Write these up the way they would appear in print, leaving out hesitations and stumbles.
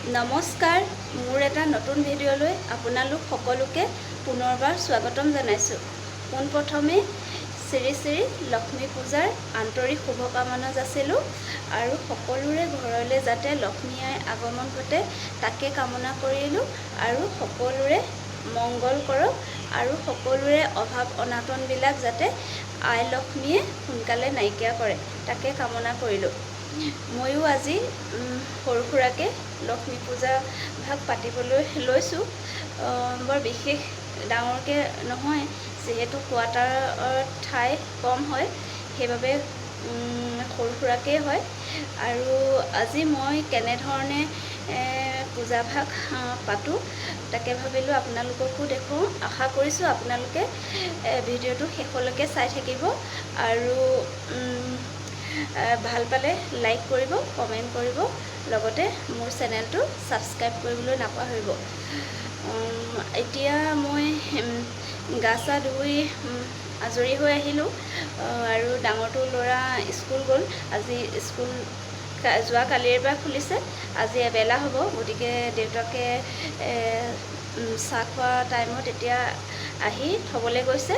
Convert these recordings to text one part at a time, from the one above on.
নমস্কাৰ, মোৰ এটা নতুন ভিডিঅ'লৈ আপোনালোক সকলোকে পুনৰবাৰ স্বাগতম জনাইছোঁ। পোনপ্ৰথমে শ্ৰী শ্ৰী লক্ষ্মী পূজাৰ আন্তৰিক শুভকামনা যাচিলোঁ আৰু সকলোৰে ঘৰলৈ যাতে লক্ষ্মী আইৰ আগমন ঘটে তাকে কামনা কৰিলোঁ আৰু সকলোৰে মংগল কৰক আৰু সকলোৰে অভাৱ অনাটনবিলাক যাতে আই লক্ষ্মীয়ে সোনকালে নাইকিয়া কৰে তাকে কামনা কৰিলোঁ। ময়ো আজি সৰু সুৰাকৈ লক্ষ্মী পূজা ভাগ পাতিবলৈ লৈছোঁ। বৰ বিশেষ ডাঙৰকৈ নহয়, যিহেতু কোৱাৰ্টাৰত ঠাই কম হয় সেইবাবে সৰু সুৰাকৈ হয়। আৰু আজি মই কেনেধৰণে পূজা ভাগ পাতোঁ তাকে ভাবিলোঁ আপোনালোককো দেখুৱাওঁ। আশা কৰিছোঁ আপোনালোকে ভিডিঅ'টো শেষলৈকে চাই থাকিব আৰু ভাল পালে লাইক কৰিব, কমেণ্ট কৰিব, লগতে মোৰ চেনেলটো ছাবস্ক্ৰাইব কৰিবলৈ নাপাহৰিব। এতিয়া মই গা চা ধুই আজৰি হৈ আহিলোঁ আৰু ডাঙৰটো ল'ৰা স্কুল গ'ল। আজি স্কুল যোৱা কালিৰ পৰা খুলিছে, আজি এবেলা হ'ব, গতিকে দেউতাকে চাহ খোৱা টাইমত এতিয়া আহি থ'বলৈ গৈছে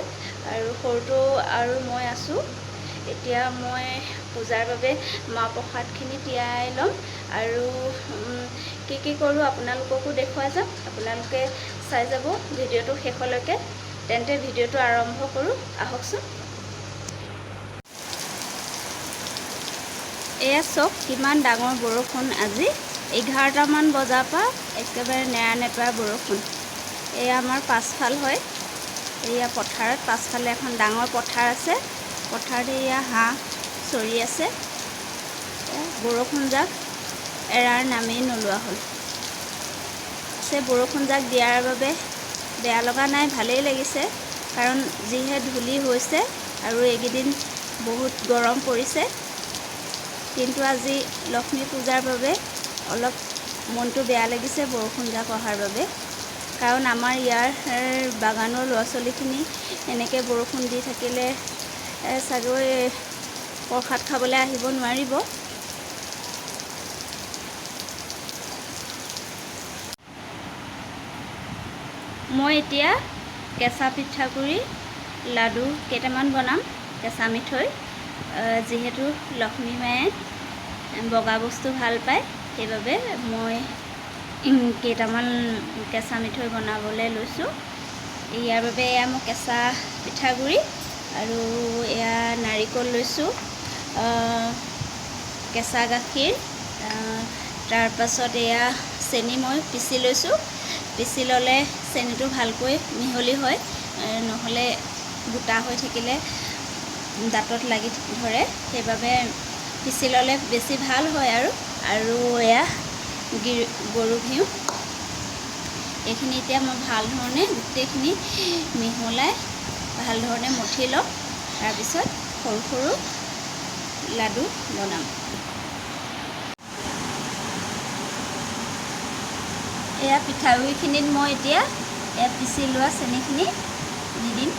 আৰু সৰুটো আৰু মই আছোঁ। এতিয়া মই পূজাৰ বাবে মাহ প্ৰসাদখিনি তিয়াই ল'ম আৰু কি কৰোঁ আপোনালোককো দেখুৱাই যাম। আপোনালোকে চাই যাব ভিডিঅ'টো শেষলৈকে। তেন্তে ভিডিঅ'টো আৰম্ভ কৰোঁ, আহকচোন। এয়া চাওক কিমান ডাঙৰ বৰষুণ আজি। 11টামান বজাৰ পৰা একেবাৰে নেৰানেপেৰা বৰষুণ। এয়া আমাৰ পাছফাল হয়, এয়া পথাৰত পাছফালে এখন ডাঙৰ পথাৰ আছে। পথাৰত এয়া হাঁহ চৰি আছে। বৰষুণ জাক এৰাৰ নামেই নোলোৱা হ'ল। বৰষুণ জাক দিয়াৰ বাবে বেয়া লগা নাই, ভালেই লাগিছে, কাৰণ যিহে ধূলি হৈছে আৰু এইকেইদিন বহুত গৰম পৰিছে। কিন্তু আজি লক্ষ্মী পূজাৰ বাবে অলপ মনটো বেয়া লাগিছে বৰষুণ জাক অহাৰ বাবে, কাৰণ আমাৰ ইয়াৰ বাগানৰ ল'ৰা ছোৱালীখিনি এনেকৈ বৰষুণ দি থাকিলে চাগৈ প্ৰসাদ খাবলৈ আহিব নোৱাৰিব। মই এতিয়া কেঁচা পিঠাগুড়ি লাডু কেইটামান বনাম, কেঁচা মিঠৈ। যিহেতু লক্ষ্মী মায়ে বগা বস্তু ভাল পায় সেইবাবে মই কেইটামান কেঁচা মিঠৈ বনাবলৈ লৈছোঁ। ইয়াৰ বাবে এয়া মই কেঁচা পিঠাগুড়ি আৰু এয়া নাৰিকল লৈছোঁ, কেঁচা গাখীৰ, তাৰপাছত এয়া চেনি মই পিচি লৈছোঁ। পিচি ল'লে চেনিটো ভালকৈ মিহলি হয়, নহ'লে গোটা হৈ থাকিলে দাঁতত লাগি ধৰে, সেইবাবে পিচি ল'লে বেছি ভাল হয়। আৰু এয়া গৰু ঘিউ। এইখিনি এতিয়া মই ভাল ধৰণে গোটেইখিনি মিহলাই ভাল ধৰণে মঠি ল'ম, তাৰপিছত সৰু সৰু লাডু বনাম। এয়া পিঠাগুড়িখিনিত মই এতিয়া পিচি লোৱা চেনিখিনি দি দিম।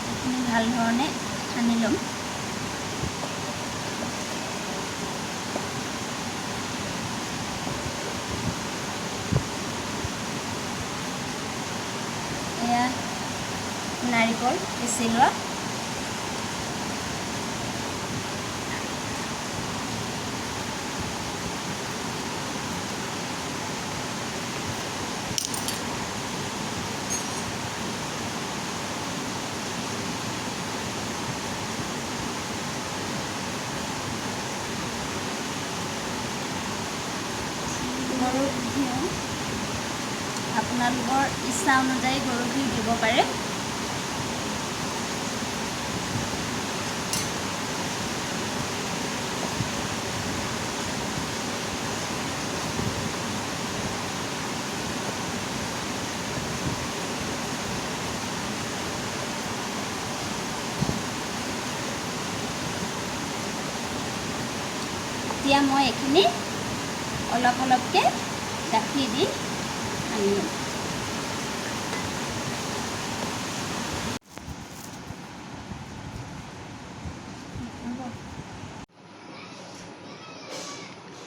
এইখিনি ভাল ধৰণে সানি ল'ম। এয়া নাৰিকল পিচি লোৱা। গৰু ঘিউ আপোনালোকৰ ইচ্ছা অনুযায়ী গৰু ঘিউ দিব পাৰে। এতিয়া মই এইখিনি অলপ অলপকৈ গাখীৰ দি সানি ল'ম।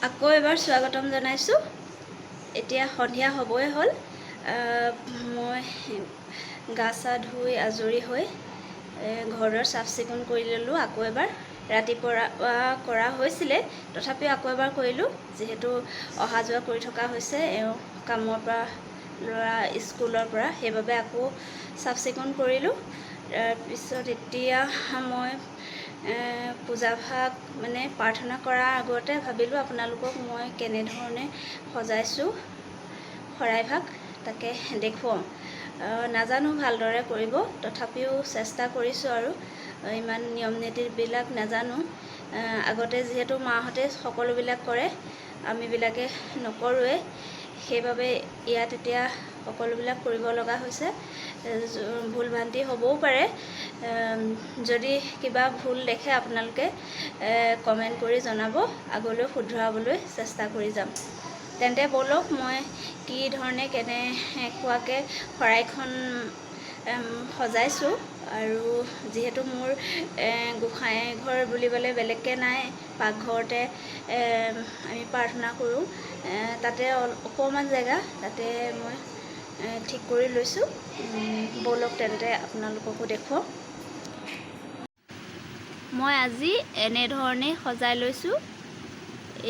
আকৌ এবাৰ স্বাগতম জনাইছোঁ। এতিয়া সন্ধিয়া হ'বই হ'ল। মই গা চা ধুই আজৰি হৈ ঘৰৰ চাফ চিকুণ কৰি ল'লোঁ। আকৌ এবাৰ ৰাতিপুৱা কৰা হৈছিলে, তথাপিও আকৌ এবাৰ কৰিলোঁ, যিহেতু অহা যোৱা কৰি থকা হৈছে এওঁ কামৰ পৰা, ল'ৰা স্কুলৰ পৰা, সেইবাবে আকৌ চাফ চিকুণ কৰিলোঁ। তাৰপিছত এতিয়া মই পূজাভাগ মানে প্ৰাৰ্থনা কৰাৰ আগতে ভাবিলোঁ আপোনালোকক মই কেনেধৰণে সজাইছোঁ শৰাইভাগ তাকে দেখুৱাওঁ। নাজানো ভালদৰে কৰিব, তথাপিও চেষ্টা কৰিছোঁ আৰু ইমান নিয়ম নীতিবিলাক নাজানো। আগতে যিহেতু মাহঁতে সকলোবিলাক কৰে, আমিবিলাকে নকৰোঁৱে, সেইবাবে ইয়াত এতিয়া সকলোবিলাক কৰিব লগা হৈছে। ভুল ভ্ৰান্তি হ'বও পাৰে। যদি কিবা ভুল দেখে আপোনালোকে কমেণ্ট কৰি জনাব, আগলৈ শুধৰাবলৈ চেষ্টা কৰি যাম। তেন্তে ব'লক মই কি ধৰণে কেনেকুৱাকৈ শৰাইখন সজাইছোঁ। আৰু যিহেতু মোৰ গোঁসাই ঘৰ বুলিবলৈ বেলেগকৈ নাই, পাকঘৰতে আমি প্ৰাৰ্থনা কৰোঁ, তাতে অকণমান জেগা তাতে মই ঠিক কৰি লৈছোঁ। ব'লক তেন্তে আপোনালোককো দেখুৱাওঁ। মই আজি এনেধৰণেই সজাই লৈছোঁ।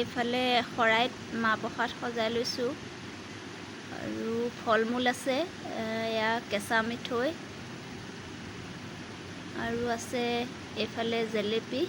এইফালে শৰাইত মাহ প্ৰসাদ সজাই লৈছোঁ আৰু ফল মূল আছে, এয়া কেঁচা মিঠৈ আৰু আছে এইফালে জেলেপি।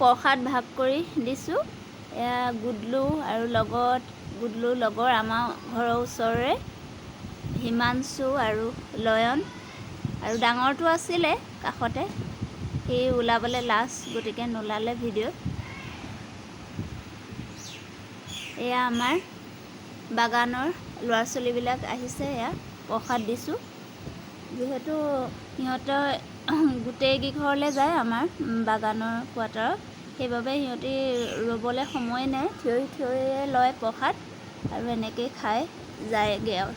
প্ৰসাদ ভাগ কৰি দিছোঁ। এয়া গুডলু আৰু গুডলুৰ লগৰ আমাৰ ঘৰৰ ওচৰৰে হিমাংশু আৰু লয়ন, আৰু ডাঙৰটো আছিলে কাষতে, সি ওলাবলৈ লাষ্ট, গতিকে নোলালে ভিডিঅ'ত। এয়া আমাৰ বাগানৰ ল'ৰা ছোৱালীবিলাক আহিছে, এয়া প্ৰসাদ দিছোঁ। যিহেতু সিহঁতৰ গোটেইকেইঘৰলৈ যায় আমাৰ বাগানৰ কোৱাৰ্টাৰত, সেইবাবে সিহঁতি ৰ'বলৈ সময় নাই, থিয়য়ে লয় প্ৰসাদ আৰু এনেকৈয়ে খাই যায়গৈ আৰু।